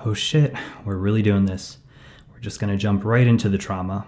Oh shit, we're really doing this. We're just gonna jump right into the trauma.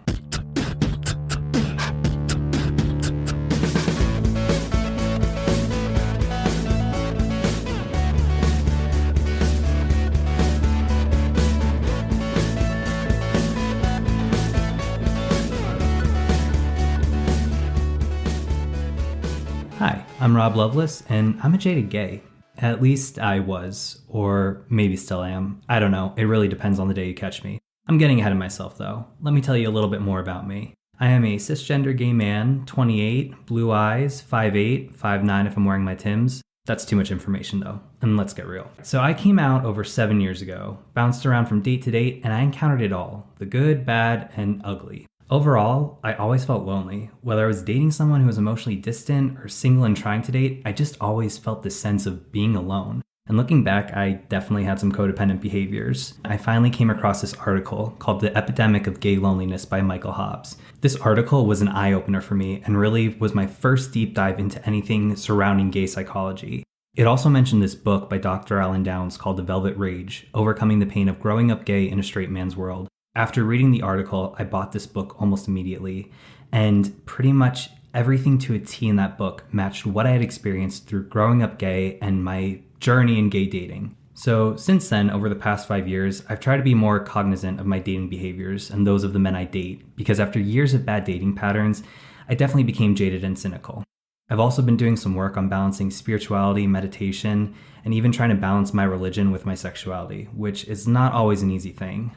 Hi, I'm Rob Lovelace, and I'm a jaded gay. At least I was, or maybe still am. I don't know, it really depends on the day you catch me. I'm getting ahead of myself though. Let me tell you a little bit more about me. I am a cisgender gay man, 28, blue eyes, 5'8", 5'9" if I'm wearing my Timbs. That's too much information though, and let's get real. So I came out over 7 years ago, bounced around from date to date, and I encountered it all. The good, bad, and ugly. Overall, I always felt lonely. Whether I was dating someone who was emotionally distant or single and trying to date, I just always felt this sense of being alone. And looking back, I definitely had some codependent behaviors. I finally came across this article called The Epidemic of Gay Loneliness by Michael Hobbs. This article was an eye-opener for me and really was my first deep dive into anything surrounding gay psychology. It also mentioned this book by Dr. Alan Downs called The Velvet Rage, Overcoming the Pain of Growing Up Gay in a Straight Man's World. After reading the article, I bought this book almost immediately, and pretty much everything to a T in that book matched what I had experienced through growing up gay and my journey in gay dating. So since then, over the past 5 years, I've tried to be more cognizant of my dating behaviors and those of the men I date, because after years of bad dating patterns, I definitely became jaded and cynical. I've also been doing some work on balancing spirituality, meditation, and even trying to balance my religion with my sexuality, which is not always an easy thing.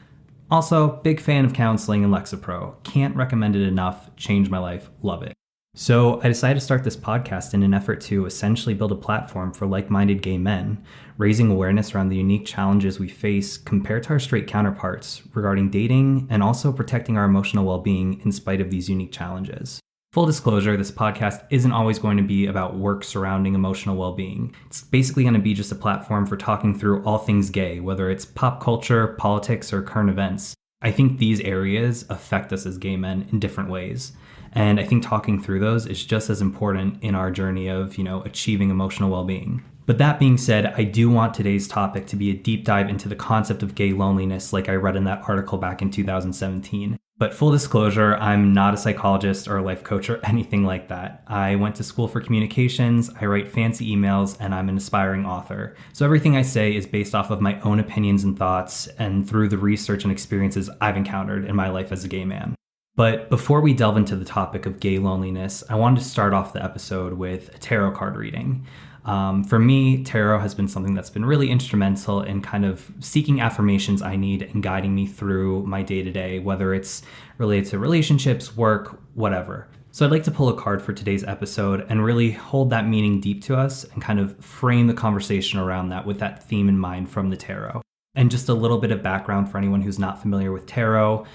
Also, big fan of counseling and Lexapro. Can't recommend it enough. Changed my life. Love it. So I decided to start this podcast in an effort to essentially build a platform for like-minded gay men, raising awareness around the unique challenges we face compared to our straight counterparts regarding dating and also protecting our emotional well-being in spite of these unique challenges. Full disclosure, this podcast isn't always going to be about work surrounding emotional well-being. It's basically going to be just a platform for talking through all things gay, whether it's pop culture, politics, or current events. I think these areas affect us as gay men in different ways. And I think talking through those is just as important in our journey of, achieving emotional well-being. But that being said, I do want today's topic to be a deep dive into the concept of gay loneliness like I read in that article back in 2017. But full disclosure, I'm not a psychologist or a life coach or anything like that. I went to school for communications, I write fancy emails, and I'm an aspiring author. So everything I say is based off of my own opinions and thoughts and through the research and experiences I've encountered in my life as a gay man. But before we delve into the topic of gay loneliness, I wanted to start off the episode with a tarot card reading. For me, tarot has been something that's been really instrumental in kind of seeking affirmations I need and guiding me through my day-to-day, whether it's related to relationships, work, whatever. So I'd like to pull a card for today's episode and really hold that meaning deep to us and kind of frame the conversation around that with that theme in mind from the tarot. And just a little bit of background for anyone who's not familiar with tarot.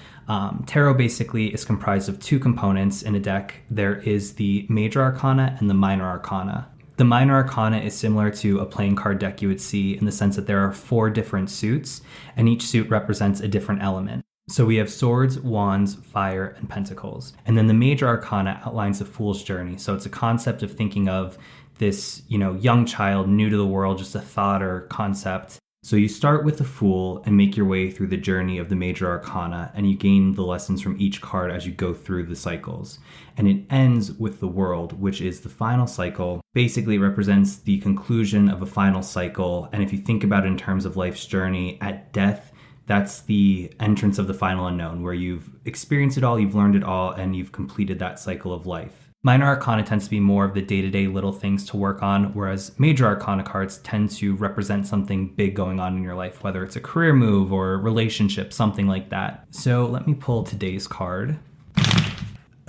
Tarot basically is comprised of two components in a deck. There is the major arcana and the minor arcana. The minor arcana is similar to a playing card deck you would see in the sense that there are 4 different suits, and each suit represents a different element. So we have swords, wands, fire, and pentacles. And then the major arcana outlines the fool's journey. So it's a concept of thinking of this, young child new to the world, just a thought or concept. So you start with the Fool and make your way through the journey of the major arcana, and you gain the lessons from each card as you go through the cycles. And it ends with the World, which is the final cycle. Basically represents the conclusion of a final cycle, and if you think about it in terms of life's journey, at death, that's the entrance of the final unknown, where you've experienced it all, you've learned it all, and you've completed that cycle of life. Minor arcana tends to be more of the day-to-day little things to work on, whereas major arcana cards tend to represent something big going on in your life, whether it's a career move or a relationship, something like that. So let me pull today's card.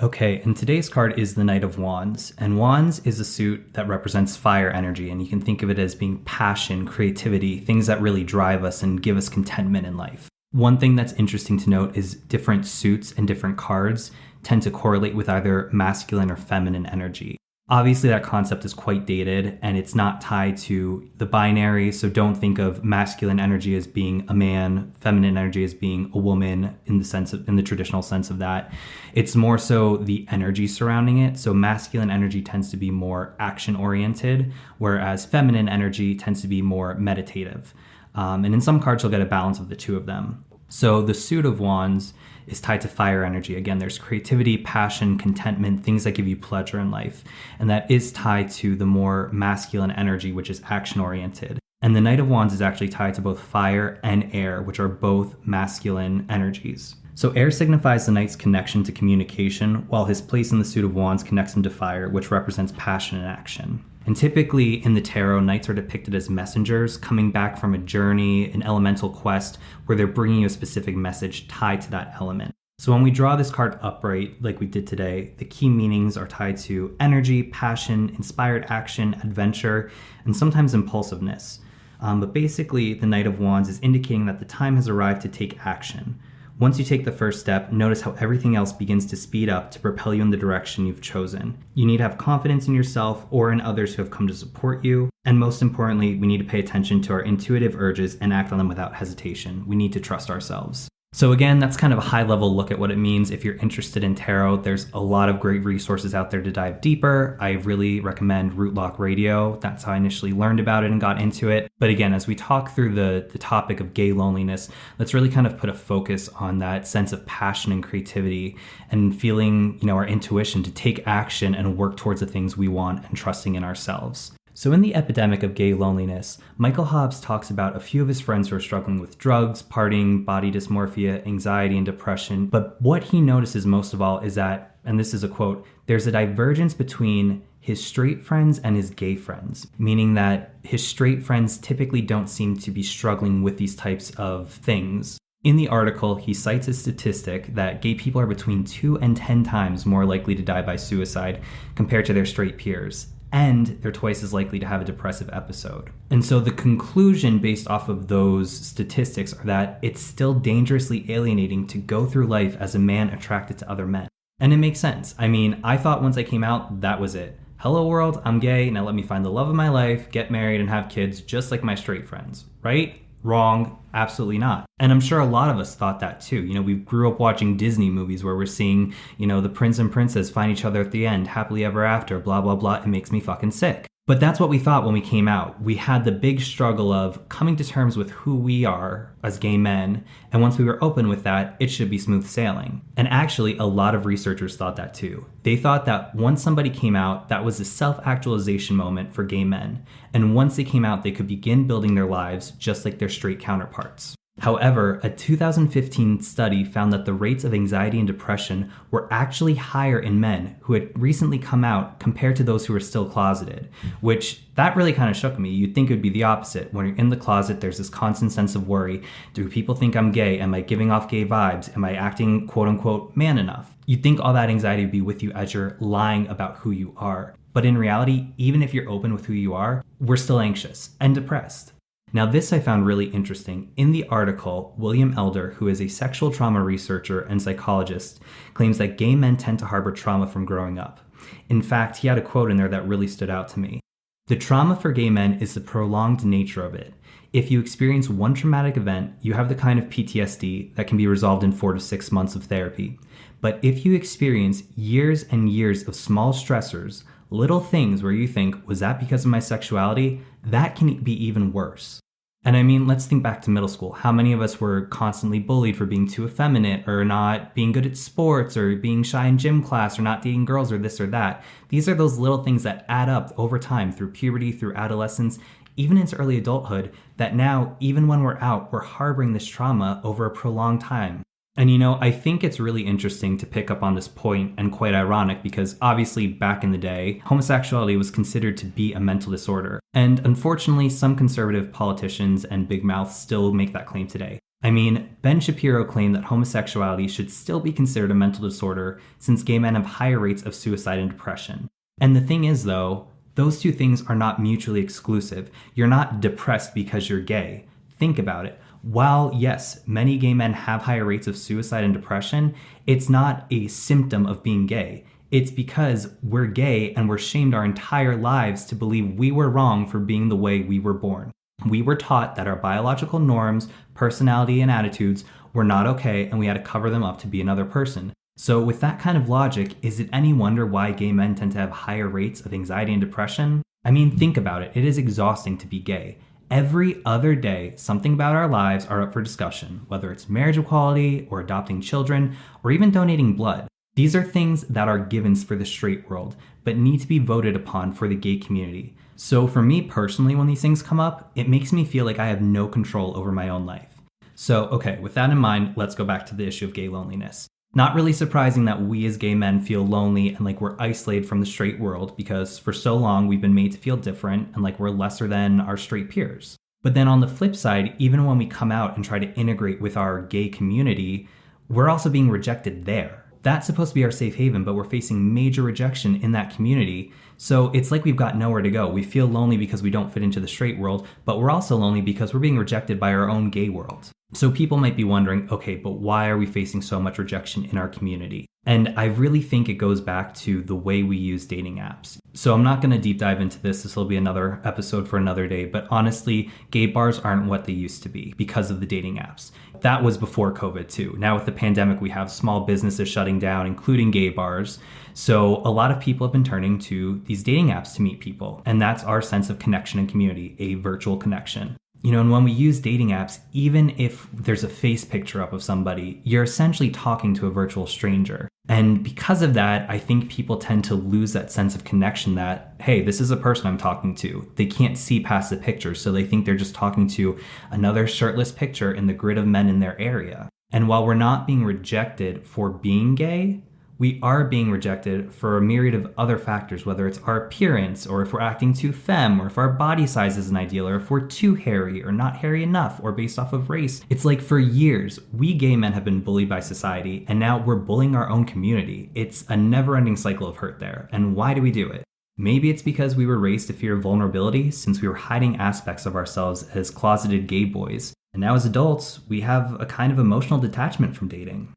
Okay, and today's card is the Knight of Wands, and Wands is a suit that represents fire energy, and you can think of it as being passion, creativity, things that really drive us and give us contentment in life. One thing that's interesting to note is different suits and different cards tend to correlate with either masculine or feminine energy. Obviously, that concept is quite dated and it's not tied to the binary, so don't think of masculine energy as being a man, feminine energy as being a woman in the traditional sense of that. It's more so the energy surrounding it. So masculine energy tends to be more action-oriented, whereas feminine energy tends to be more meditative. And in some cards, you'll get a balance of the two of them. So the suit of wands is tied to fire energy. Again, there's creativity, passion, contentment, things that give you pleasure in life. And that is tied to the more masculine energy, which is action-oriented. And the Knight of Wands is actually tied to both fire and air, which are both masculine energies. So air signifies the knight's connection to communication, while his place in the suit of wands connects him to fire, which represents passion and action. And typically in the tarot, knights are depicted as messengers coming back from a journey, an elemental quest, where they're bringing you a specific message tied to that element. So when we draw this card upright, like we did today, the key meanings are tied to energy, passion, inspired action, adventure, and sometimes impulsiveness. But basically, the Knight of Wands is indicating that the time has arrived to take action. Once you take the first step, notice how everything else begins to speed up to propel you in the direction you've chosen. You need to have confidence in yourself or in others who have come to support you. And most importantly, we need to pay attention to our intuitive urges and act on them without hesitation. We need to trust ourselves. So again, that's kind of a high-level look at what it means. If you're interested in tarot, there's a lot of great resources out there to dive deeper. I really recommend Rootlock Radio. That's how I initially learned about it and got into it. But again, as we talk through the topic of gay loneliness, let's really kind of put a focus on that sense of passion and creativity and feeling, our intuition to take action and work towards the things we want and trusting in ourselves. So in the epidemic of gay loneliness, Michael Hobbs talks about a few of his friends who are struggling with drugs, partying, body dysmorphia, anxiety, and depression. But what he notices most of all is that, and this is a quote, there's a divergence between his straight friends and his gay friends, meaning that his straight friends typically don't seem to be struggling with these types of things. In the article, he cites a statistic that gay people are between 2 and 10 times more likely to die by suicide compared to their straight peers. And they're twice as likely to have a depressive episode. And so the conclusion based off of those statistics are that it's still dangerously alienating to go through life as a man attracted to other men. And it makes sense. I mean, I thought once I came out, that was it. Hello world, I'm gay, now let me find the love of my life, get married, and have kids just like my straight friends, right? Wrong, absolutely not. And I'm sure a lot of us thought that too. We grew up watching Disney movies where we're seeing, the prince and princess find each other at the end, happily ever after, blah, blah, blah. It makes me fucking sick. But that's what we thought when we came out. We had the big struggle of coming to terms with who we are as gay men. And once we were open with that, it should be smooth sailing. And actually, a lot of researchers thought that too. They thought that once somebody came out, that was a self-actualization moment for gay men. And once they came out, they could begin building their lives just like their straight counterparts. However, a 2015 study found that the rates of anxiety and depression were actually higher in men who had recently come out compared to those who were still closeted, which that really kind of shook me. You'd think it would be the opposite. When you're in the closet, there's this constant sense of worry. Do people think I'm gay? Am I giving off gay vibes? Am I acting quote unquote man enough? You'd think all that anxiety would be with you as you're lying about who you are. But in reality, even if you're open with who you are, we're still anxious and depressed. Now this I found really interesting. In the article, William Elder, who is a sexual trauma researcher and psychologist, claims that gay men tend to harbor trauma from growing up. In fact, he had a quote in there that really stood out to me. The trauma for gay men is the prolonged nature of it. If you experience one traumatic event, you have the kind of PTSD that can be resolved in 4 to 6 months of therapy. But if you experience years and years of small stressors, little things where you think, was that because of my sexuality? That can be even worse. And I mean, let's think back to middle school. How many of us were constantly bullied for being too effeminate or not being good at sports or being shy in gym class or not dating girls or this or that? These are those little things that add up over time through puberty, through adolescence, even into early adulthood, that now, even when we're out, we're harboring this trauma over a prolonged time. And I think it's really interesting to pick up on this point and quite ironic because obviously back in the day, homosexuality was considered to be a mental disorder. And unfortunately, some conservative politicians and big mouths still make that claim today. I mean, Ben Shapiro claimed that homosexuality should still be considered a mental disorder since gay men have higher rates of suicide and depression. And the thing is though, those two things are not mutually exclusive. You're not depressed because you're gay. Think about it. While, yes, many gay men have higher rates of suicide and depression, it's not a symptom of being gay. It's because we're gay and we're shamed our entire lives to believe we were wrong for being the way we were born. We were taught that our biological norms, personality, and attitudes were not okay and we had to cover them up to be another person. So with that kind of logic, is it any wonder why gay men tend to have higher rates of anxiety and depression? I mean, think about it. It is exhausting to be gay. Every other day, something about our lives are up for discussion, whether it's marriage equality or adopting children or even donating blood. These are things that are givens for the straight world, but need to be voted upon for the gay community. So for me personally, when these things come up, it makes me feel like I have no control over my own life. So, okay, with that in mind, let's go back to the issue of gay loneliness. Not really surprising that we as gay men feel lonely and like we're isolated from the straight world, because for so long we've been made to feel different and like we're lesser than our straight peers. But then on the flip side, even when we come out and try to integrate with our gay community, we're also being rejected there. That's supposed to be our safe haven, but we're facing major rejection in that community. So it's like we've got nowhere to go. We feel lonely because we don't fit into the straight world, but we're also lonely because we're being rejected by our own gay world. So people might be wondering, okay, but why are we facing so much rejection in our community? And I really think it goes back to the way we use dating apps. So I'm not going to deep dive into this. This will be another episode for another day. But honestly, gay bars aren't what they used to be because of the dating apps. That was before COVID too. Now with the pandemic, we have small businesses shutting down, including gay bars. So a lot of people have been turning to these dating apps to meet people. And that's our sense of connection and community, a virtual connection. You know, and when we use dating apps, even if there's a face picture up of somebody, you're essentially talking to a virtual stranger. And because of that, I think people tend to lose that sense of connection that, hey, this is a person I'm talking to. They can't see past the picture, so they think they're just talking to another shirtless picture in the grid of men in their area. And while we're not being rejected for being gay, we are being rejected for a myriad of other factors, whether it's our appearance, or if we're acting too femme, or if our body size isn't ideal, or if we're too hairy, or not hairy enough, or based off of race. It's like for years, we gay men have been bullied by society, and now we're bullying our own community. It's a never-ending cycle of hurt there. And why do we do it? Maybe it's because we were raised to fear vulnerability, since we were hiding aspects of ourselves as closeted gay boys. And now as adults, we have a kind of emotional detachment from dating.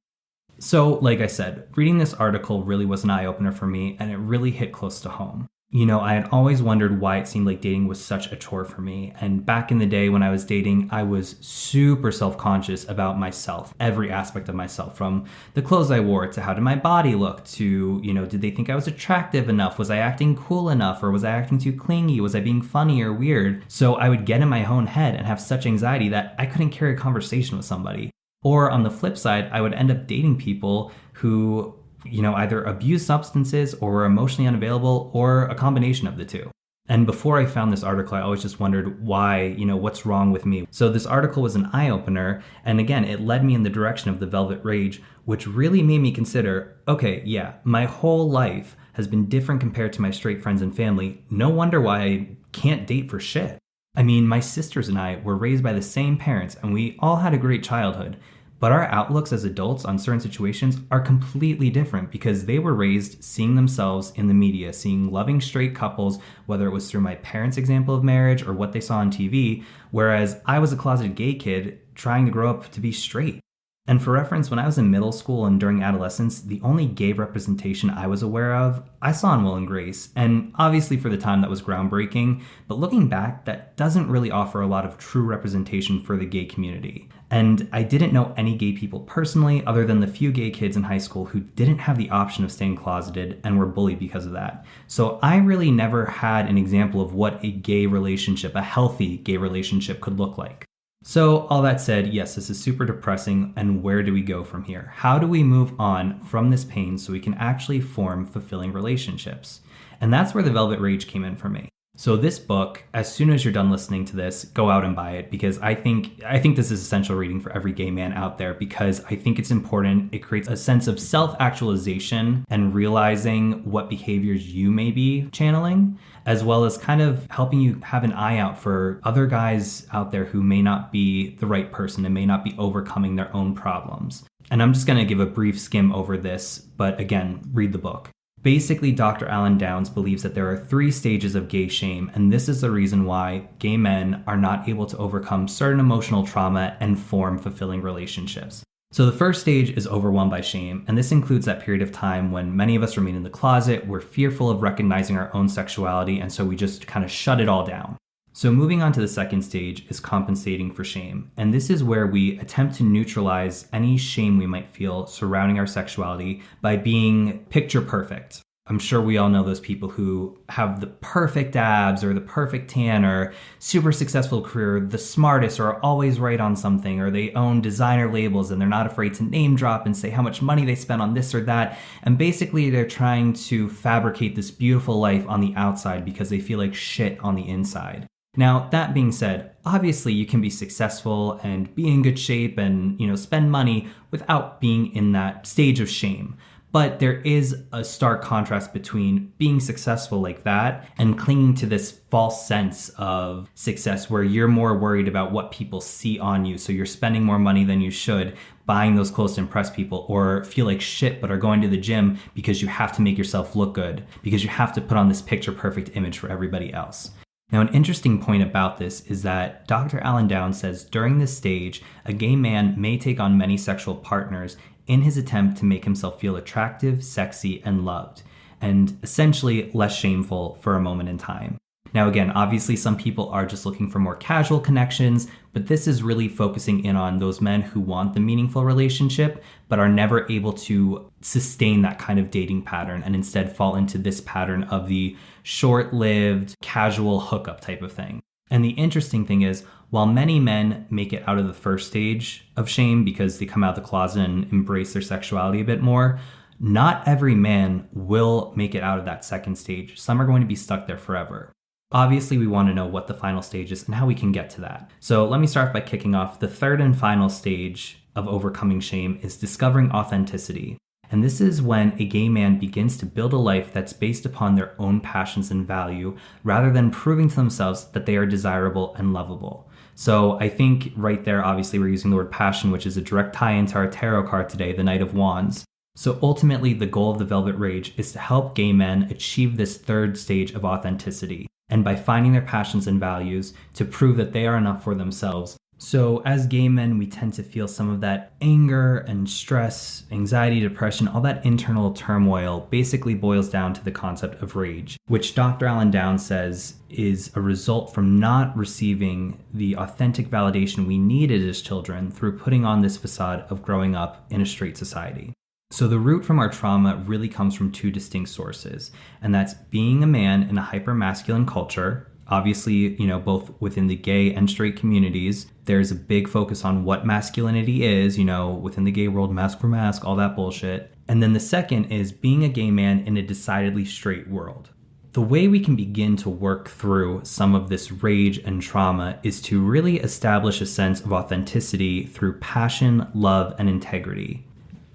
So, like I said, reading this article really was an eye-opener for me, and it really hit close to home. You know, I had always wondered why it seemed like dating was such a chore for me. And back in the day when I was dating, I was super self-conscious about myself, every aspect of myself, from the clothes I wore to how did my body look to, you know, did they think I was attractive enough? Was I acting cool enough? Or was I acting too clingy? Was I being funny or weird? So I would get in my own head and have such anxiety that I couldn't carry a conversation with somebody. Or on the flip side, I would end up dating people who, you know, either abuse substances or were emotionally unavailable, or a combination of the two. And before I found this article, I always just wondered why, you know, what's wrong with me? So this article was an eye-opener, and again, it led me in the direction of the Velvet Rage, which really made me consider, okay, yeah, my whole life has been different compared to my straight friends and family. No wonder why I can't date for shit. I mean, my sisters and I were raised by the same parents, and we all had a great childhood. But our outlooks as adults on certain situations are completely different because they were raised seeing themselves in the media, seeing loving straight couples, whether it was through my parents' example of marriage or what they saw on TV, whereas I was a closeted gay kid trying to grow up to be straight. And for reference, when I was in middle school and during adolescence, the only gay representation I was aware of, I saw in Will and Grace. And obviously for the time that was groundbreaking, but looking back, that doesn't really offer a lot of true representation for the gay community. And I didn't know any gay people personally, other than the few gay kids in high school who didn't have the option of staying closeted and were bullied because of that. So I really never had an example of what a gay relationship, a healthy gay relationship, could look like. So all that said, yes, this is super depressing, and where do we go from here? How do we move on from this pain so we can actually form fulfilling relationships? And that's where the Velvet Rage came in for me. So this book, as soon as you're done listening to this, go out and buy it, because I think this is essential reading for every gay man out there, because I think it's important. It creates a sense of self-actualization and realizing what behaviors you may be channeling, as well as kind of helping you have an eye out for other guys out there who may not be the right person and may not be overcoming their own problems. And I'm just going to give a brief skim over this, but again, read the book. Basically, Dr. Alan Downs believes that there are 3 stages of gay shame, and this is the reason why gay men are not able to overcome certain emotional trauma and form fulfilling relationships. So the first stage is overwhelmed by shame, and this includes that period of time when many of us remain in the closet, we're fearful of recognizing our own sexuality, and so we just kind of shut it all down. So moving on to the second stage is compensating for shame. And this is where we attempt to neutralize any shame we might feel surrounding our sexuality by being picture perfect. I'm sure we all know those people who have the perfect abs or the perfect tan or super successful career, the smartest or are always right on something, or they own designer labels and they're not afraid to name drop and say how much money they spent on this or that. And basically they're trying to fabricate this beautiful life on the outside because they feel like shit on the inside. Now, that being said, obviously you can be successful and be in good shape and, spend money without being in that stage of shame. But there is a stark contrast between being successful like that and clinging to this false sense of success where you're more worried about what people see on you. So you're spending more money than you should, buying those clothes to impress people, or feel like shit but are going to the gym because you have to make yourself look good, because you have to put on this picture perfect image for everybody else. Now, an interesting point about this is that Dr. Alan Downs says during this stage, a gay man may take on many sexual partners in his attempt to make himself feel attractive, sexy, and loved, and essentially less shameful for a moment in time. Now, again, obviously some people are just looking for more casual connections, but this is really focusing in on those men who want the meaningful relationship, but are never able to sustain that kind of dating pattern and instead fall into this pattern of the short-lived, casual hookup type of thing. And the interesting thing is, while many men make it out of the first stage of shame because they come out of the closet and embrace their sexuality a bit more, not every man will make it out of that second stage. Some are going to be stuck there forever. Obviously, we want to know what the final stage is and how we can get to that. So let me start by kicking off. The third and final stage of overcoming shame is discovering authenticity. And this is when a gay man begins to build a life that's based upon their own passions and value, rather than proving to themselves that they are desirable and lovable. So I think right there, obviously, we're using the word passion, which is a direct tie into our tarot card today, the Knight of Wands. So ultimately, the goal of the Velvet Rage is to help gay men achieve this third stage of authenticity, and by finding their passions and values to prove that they are enough for themselves. So as gay men, we tend to feel some of that anger and stress, anxiety, depression, all that internal turmoil basically boils down to the concept of rage, which Dr. Alan Downs says is a result from not receiving the authentic validation we needed as children through putting on this facade of growing up in a straight society. So the root from our trauma really comes from two distinct sources, and that's being a man in a hyper-masculine culture. Obviously, both within the gay and straight communities, there's a big focus on what masculinity is, within the gay world, mask for mask, all that bullshit. And then the second is being a gay man in a decidedly straight world. The way we can begin to work through some of this rage and trauma is to really establish a sense of authenticity through passion, love, and integrity.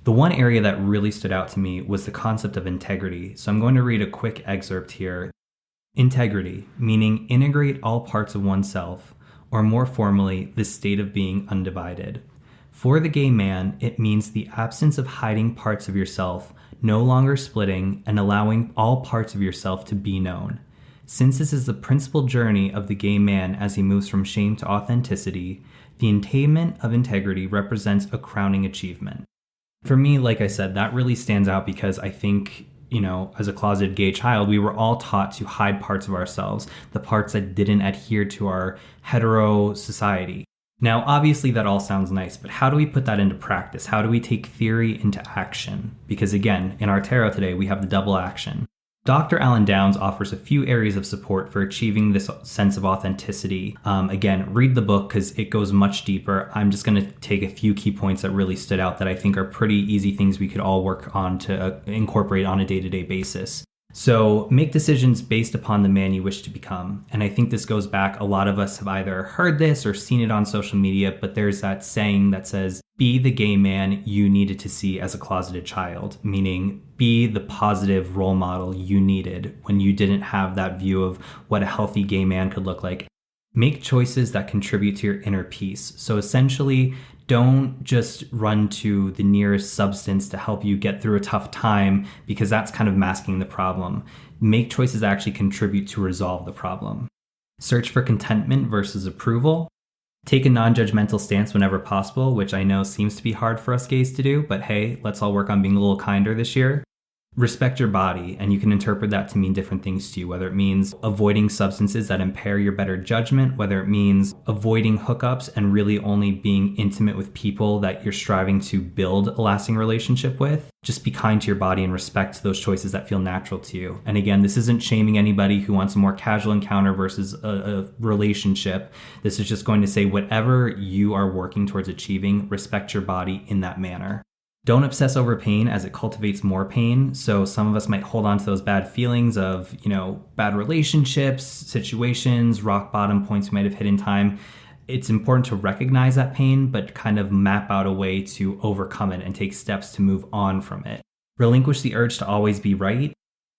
The one area that really stood out to me was the concept of integrity. So I'm going to read a quick excerpt here. Integrity, meaning integrate all parts of oneself, or more formally, the state of being undivided. For the gay man, it means the absence of hiding parts of yourself, no longer splitting, and allowing all parts of yourself to be known. Since this is the principal journey of the gay man as he moves from shame to authenticity, the attainment of integrity represents a crowning achievement. For me, like I said, that really stands out because I think, as a closeted gay child, we were all taught to hide parts of ourselves, the parts that didn't adhere to our hetero society. Now, obviously that all sounds nice, but how do we put that into practice? How do we take theory into action? Because again, in our tarot today, we have the double action. Dr. Alan Downs offers a few areas of support for achieving this sense of authenticity. Again, read the book because it goes much deeper. I'm just going to take a few key points that really stood out that I think are pretty easy things we could all work on to incorporate on a day-to-day basis. So make decisions based upon the man you wish to become. And I think this goes back, a lot of us have either heard this or seen it on social media, but there's that saying that says, be the gay man you needed to see as a closeted child, meaning be the positive role model you needed when you didn't have that view of what a healthy gay man could look like. Make choices that contribute to your inner peace. So essentially, don't just run to the nearest substance to help you get through a tough time because that's kind of masking the problem. Make choices that actually contribute to resolve the problem. Search for contentment versus approval. Take a non-judgmental stance whenever possible, which I know seems to be hard for us gays to do, but hey, let's all work on being a little kinder this year. Respect your body, and you can interpret that to mean different things to you, whether it means avoiding substances that impair your better judgment, whether it means avoiding hookups and really only being intimate with people that you're striving to build a lasting relationship with. Just be kind to your body and respect those choices that feel natural to you. And again, this isn't shaming anybody who wants a more casual encounter versus a relationship. This is just going to say whatever you are working towards achieving, respect your body in that manner. Don't obsess over pain as it cultivates more pain. So some of us might hold on to those bad feelings of, bad relationships, situations, rock bottom points we might have hit in time. It's important to recognize that pain, but kind of map out a way to overcome it and take steps to move on from it. Relinquish the urge to always be right.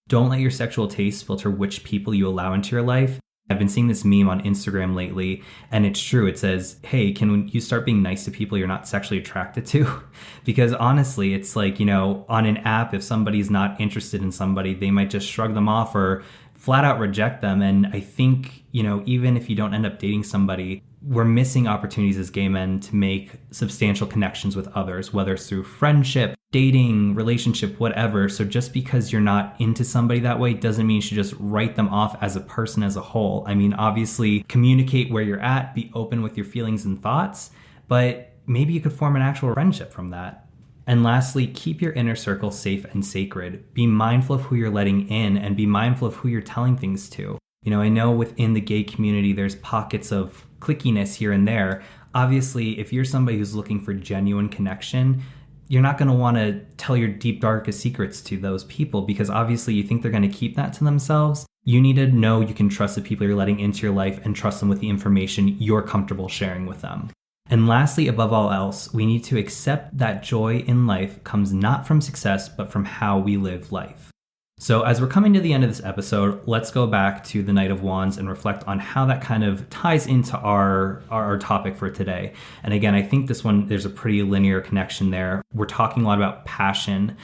Don't let your sexual tastes filter which people you allow into your life. I've been seeing this meme on Instagram lately, and it's true. It says, hey, can you start being nice to people you're not sexually attracted to? Because honestly, it's like, on an app, if somebody's not interested in somebody, they might just shrug them off or flat out reject them. And I think, even if you don't end up dating somebody, we're missing opportunities as gay men to make substantial connections with others, whether it's through friendship, dating, relationship, whatever. So just because you're not into somebody that way doesn't mean you should just write them off as a person as a whole. I mean, obviously, communicate where you're at, be open with your feelings and thoughts, but maybe you could form an actual friendship from that. And lastly, keep your inner circle safe and sacred. Be mindful of who you're letting in and be mindful of who you're telling things to. I know within the gay community, there's pockets of clickiness here and there. Obviously, if you're somebody who's looking for genuine connection, you're not going to want to tell your deep, darkest secrets to those people because obviously you think they're going to keep that to themselves. You need to know you can trust the people you're letting into your life and trust them with the information you're comfortable sharing with them. And lastly, above all else, we need to accept that joy in life comes not from success, but from how we live life. So as we're coming to the end of this episode, let's go back to the Knight of Wands and reflect on how that kind of ties into our topic for today. And again, I think this one, there's a pretty linear connection there. We're talking a lot about passion,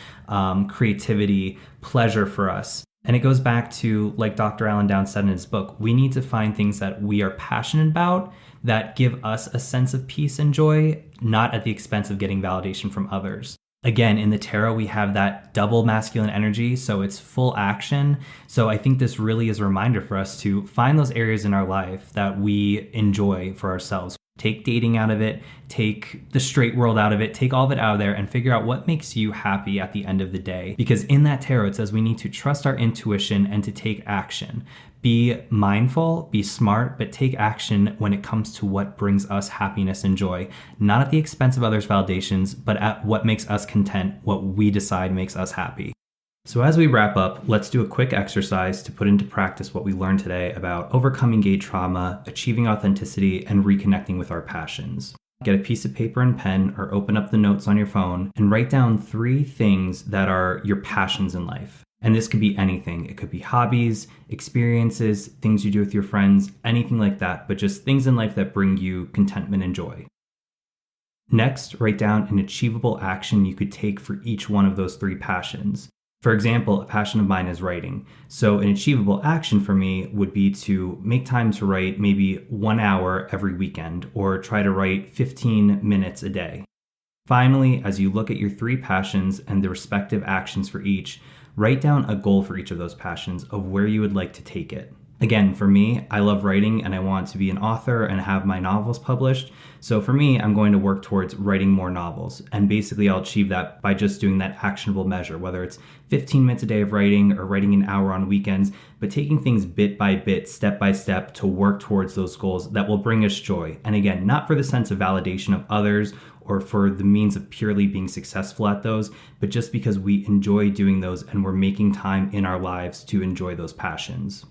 creativity, pleasure for us. And it goes back to, like Dr. Alan Downs said in his book, we need to find things that we are passionate about that give us a sense of peace and joy, not at the expense of getting validation from others. Again, in the tarot, we have that double masculine energy, so it's full action. So I think this really is a reminder for us to find those areas in our life that we enjoy for ourselves. Take dating out of it, take the straight world out of it, take all of it out of there and figure out what makes you happy at the end of the day. Because in that tarot, it says we need to trust our intuition and to take action. Be mindful, be smart, but take action when it comes to what brings us happiness and joy, not at the expense of others' validations, but at what makes us content, what we decide makes us happy. So as we wrap up, let's do a quick exercise to put into practice what we learned today about overcoming gay trauma, achieving authenticity, and reconnecting with our passions. Get a piece of paper and pen or open up the notes on your phone and write down 3 things that are your passions in life. And this could be anything. It could be hobbies, experiences, things you do with your friends, anything like that, but just things in life that bring you contentment and joy. Next, write down an achievable action you could take for each one of those 3 passions. For example, a passion of mine is writing. So an achievable action for me would be to make time to write maybe 1 hour every weekend or try to write 15 minutes a day. Finally, as you look at your 3 passions and the respective actions for each, write down a goal for each of those passions of where you would like to take it. Again, for me, I love writing and I want to be an author and have my novels published. So for me, I'm going to work towards writing more novels. And basically I'll achieve that by just doing that actionable measure, whether it's 15 minutes a day of writing or writing an hour on weekends, but taking things bit by bit, step by step to work towards those goals that will bring us joy. And again, not for the sense of validation of others or for the means of purely being successful at those, but just because we enjoy doing those and we're making time in our lives to enjoy those passions.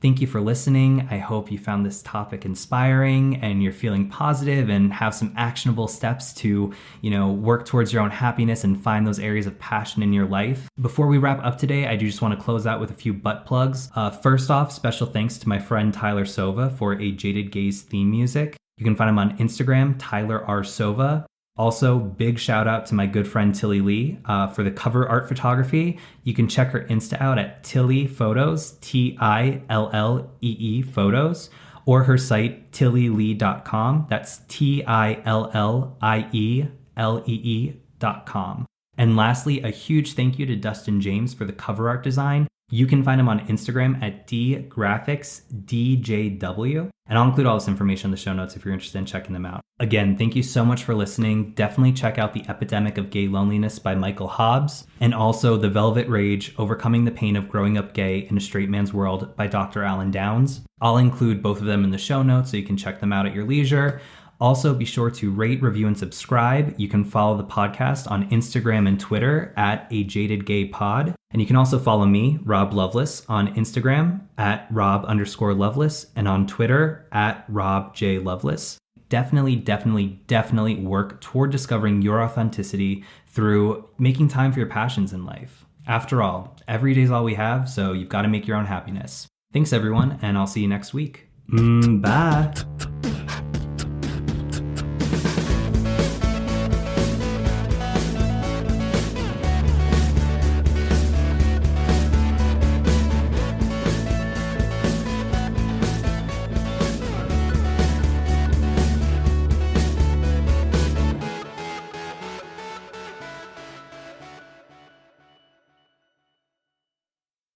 Thank you for listening. I hope you found this topic inspiring and you're feeling positive and have some actionable steps to, work towards your own happiness and find those areas of passion in your life. Before we wrap up today, I do just want to close out with a few butt plugs. First off, special thanks to my friend Tyler Sova for A Jaded Gay's theme music. You can find him on Instagram, Tyler R. Sova. Also, big shout out to my good friend Tilly Lee for the cover art photography. You can check her Insta out at Tilly Photos, TILLEE Photos, or her site tillylee.com. That's TILLIELEE.com. And lastly, a huge thank you to Dustin James for the cover art design. You can find him on Instagram at dgraphicsdjw. And I'll include all this information in the show notes if you're interested in checking them out. Again, thank you so much for listening. Definitely check out The Epidemic of Gay Loneliness by Michael Hobbs, and also The Velvet Rage, Overcoming the Pain of Growing Up Gay in a Straight Man's World by Dr. Alan Downs. I'll include both of them in the show notes so you can check them out at your leisure. Also, be sure to rate, review, and subscribe. You can follow the podcast on Instagram and Twitter at A Jaded Gay Pod. And you can also follow me, Rob Lovelace, on Instagram at Rob_Lovelace and on Twitter at Rob J. Lovelace. Definitely work toward discovering your authenticity through making time for your passions in life. After all, every day is all we have, so you've got to make your own happiness. Thanks, everyone, and I'll see you next week. Bye.